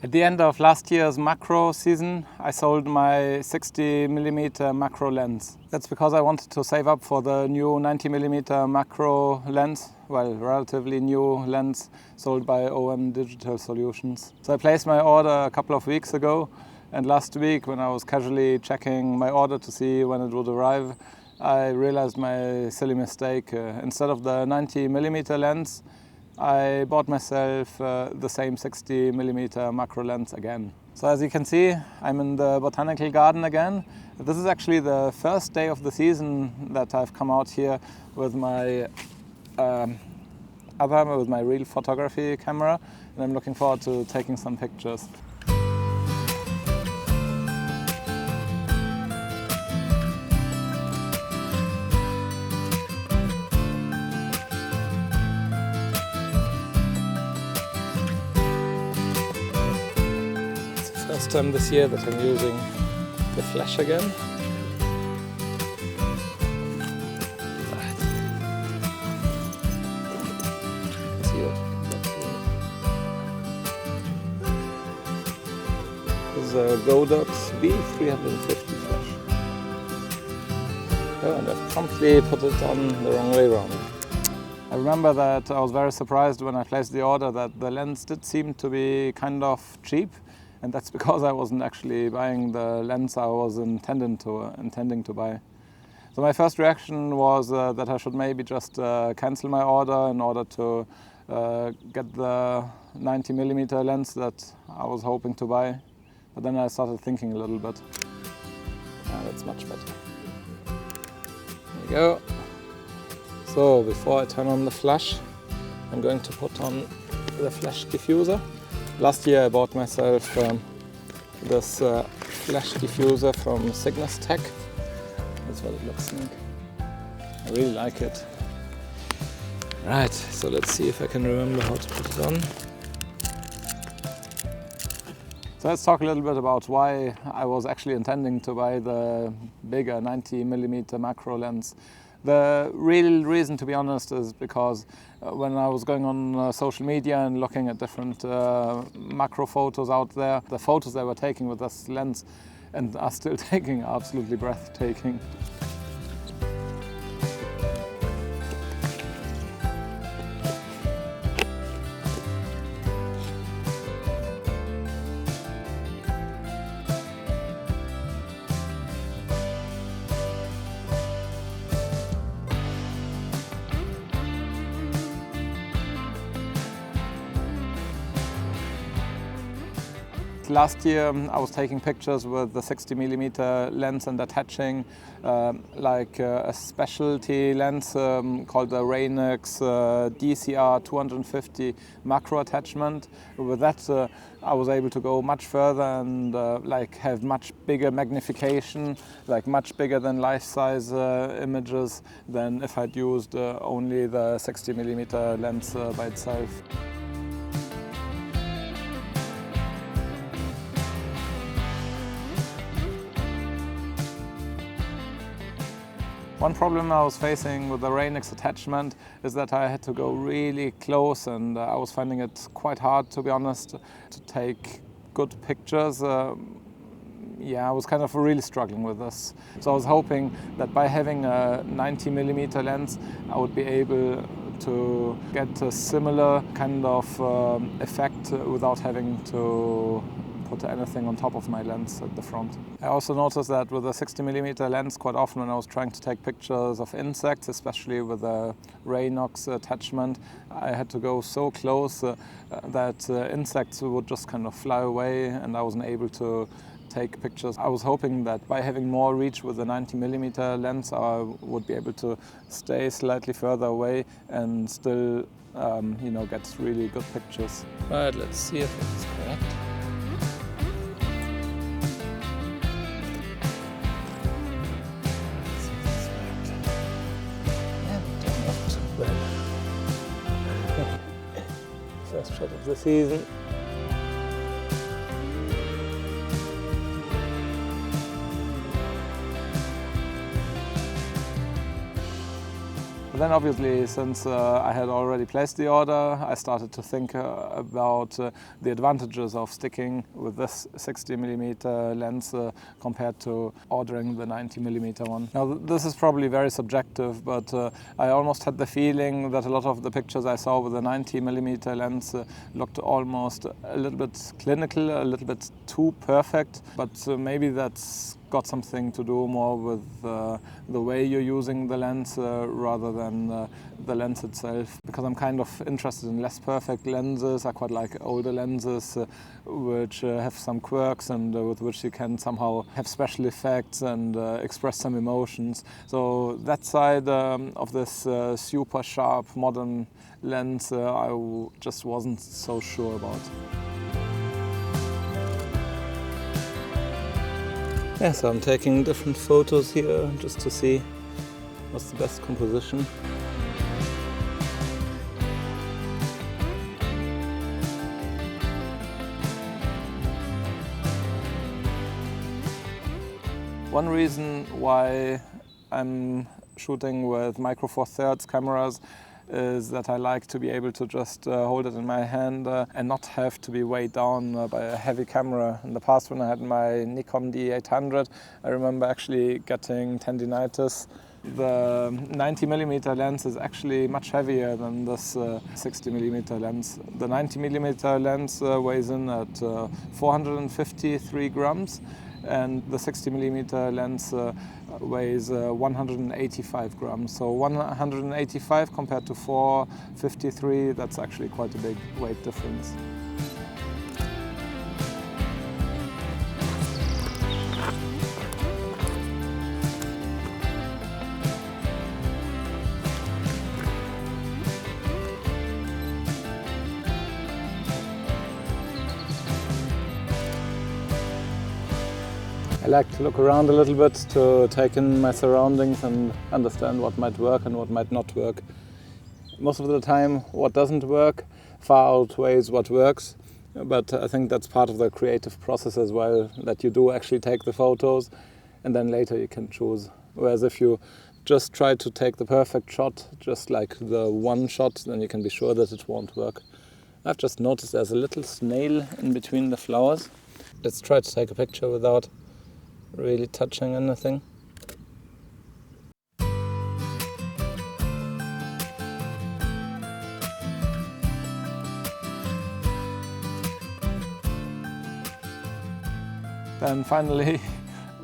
At the end of last year's macro season, I sold my 60mm macro lens. That's because I wanted to save up for the new 90mm macro lens, well, relatively new lens sold by M.Zuiko Digital Solutions. So I placed my order a couple of weeks ago, and last week when I was casually checking my order to see when it would arrive, I realized my silly mistake. Instead of the 90mm lens, I bought myself the same 60mm macro lens again. So as you can see, I'm in the Botanical garden again. This is actually the first day of the season that I've come out here with my real photography camera, and I'm looking forward to taking some pictures. First time this year that I'm using the flash again. This is a Godox B350 flash. Oh, and I've promptly put it on the wrong way around. I remember that I was very surprised when I placed the order that the lens did seem to be kind of cheap. And that's because I wasn't actually buying the lens I was intending to buy. So my first reaction was that I should maybe just cancel my order in order to get the 90mm lens that I was hoping to buy. But then I started thinking a little bit. That's much better. There you go. So before I turn on the flash, I'm going to put on the flash diffuser. Last year I bought myself this flash diffuser from Cygnus Tech. That's what it looks like. I really like it. Right, so let's see if I can remember how to put it on. So let's talk a little bit about why I was actually intending to buy the bigger 90mm macro lens. The real reason, to be honest, is because when I was going on social media and looking at different macro photos out there, the photos they were taking with this lens and are still taking are absolutely breathtaking. Last year I was taking pictures with the 60mm lens and attaching like a specialty lens called the Raynex DCR 250 macro attachment. With that I was able to go much further and like have much bigger magnification, like much bigger than life-size images than if I'd used only the 60mm lens by itself. One problem I was facing with the Raynex attachment is that I had to go really close, and I was finding it quite hard, to be honest, to take good pictures. Yeah, I was kind of really struggling with this. So I was hoping that by having a 90mm lens, I would be able to get a similar kind of effect without having to put anything on top of my lens at the front. I also noticed that with a 60mm lens, quite often when I was trying to take pictures of insects, especially with a Raynex attachment, I had to go so close that insects would just kind of fly away and I wasn't able to take pictures. I was hoping that by having more reach with the 90mm lens, I would be able to stay slightly further away and still get really good pictures. But let's see if it's correct. First shot of the season. Then obviously, since I had already placed the order, I started to think about the advantages of sticking with this 60mm lens compared to ordering the 90mm one. Now this is probably very subjective, but I almost had the feeling that a lot of the pictures I saw with the 90mm lens looked almost a little bit clinical, a little bit too perfect, but maybe that's got something to do more with the way you're using the lens rather than the lens itself. Because I'm kind of interested in less perfect lenses. I quite like older lenses which have some quirks and with which you can somehow have special effects and express some emotions. So that side of this super sharp modern lens I just wasn't so sure about. Yeah, so I'm taking different photos here just to see what's the best composition. One reason why I'm shooting with micro four thirds cameras is that I like to be able to just hold it in my hand and not have to be weighed down by a heavy camera. In the past, when I had my Nikon D800, I remember actually getting tendinitis. The 90mm lens is actually much heavier than this 60mm lens. The 90mm lens weighs in at 453 grams. And the 60mm lens weighs 185 grams. So 185 compared to 453, that's actually quite a big weight difference. I like to look around a little bit to take in my surroundings and understand what might work and what might not work. Most of the time, what doesn't work far outweighs what works, but I think that's part of the creative process as well, that you do actually take the photos and then later you can choose. Whereas if you just try to take the perfect shot, just like the one shot, then you can be sure that it won't work. I've just noticed there's a little snail in between the flowers. Let's try to take a picture without really touching anything. Then finally,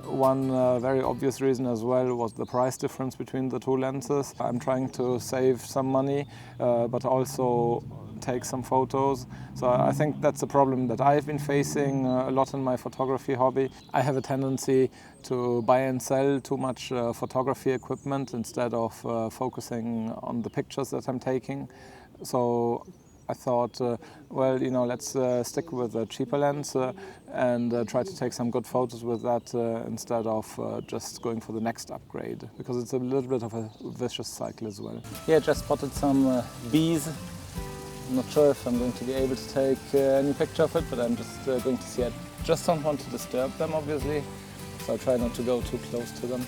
one very obvious reason as well was the price difference between the two lenses. I'm trying to save some money, but also take some photos. So I think that's a problem that I've been facing a lot in my photography hobby. I have a tendency to buy and sell too much photography equipment instead of focusing on the pictures that I'm taking. So I thought, well, you know, let's stick with a cheaper lens and try to take some good photos with that instead of just going for the next upgrade, because it's a little bit of a vicious cycle as well. Here I just spotted some bees. I'm not sure if I'm going to be able to take any picture of it, but I'm just going to see it. Just don't want to disturb them, obviously, so I try not to go too close to them.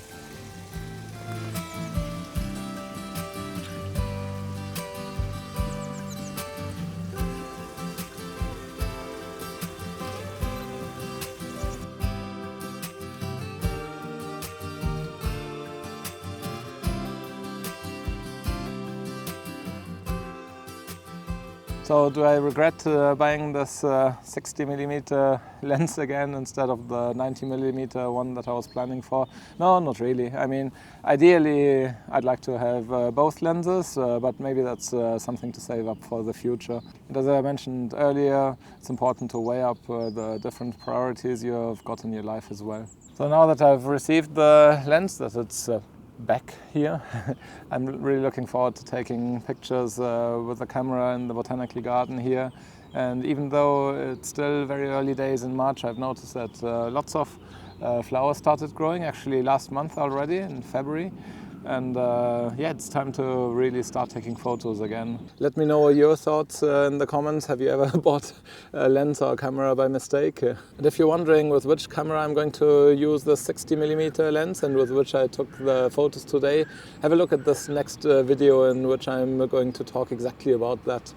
So do I regret buying this 60mm lens again instead of the 90mm one that I was planning for? No, not really. I mean, ideally I'd like to have both lenses, but maybe that's something to save up for the future. And as I mentioned earlier, it's important to weigh up the different priorities you've got in your life as well. So now that I've received the lens, that it's back here, I'm really looking forward to taking pictures with the camera in the botanical garden here. And even though it's still very early days in March, I've noticed that lots of flowers started growing, actually last month already, in February. And yeah, it's time to really start taking photos again. Let me know your thoughts in the comments. Have you ever bought a lens or a camera by mistake? And if you're wondering with which camera I'm going to use the 60mm lens and with which I took the photos today, have a look at this next video in which I'm going to talk exactly about that.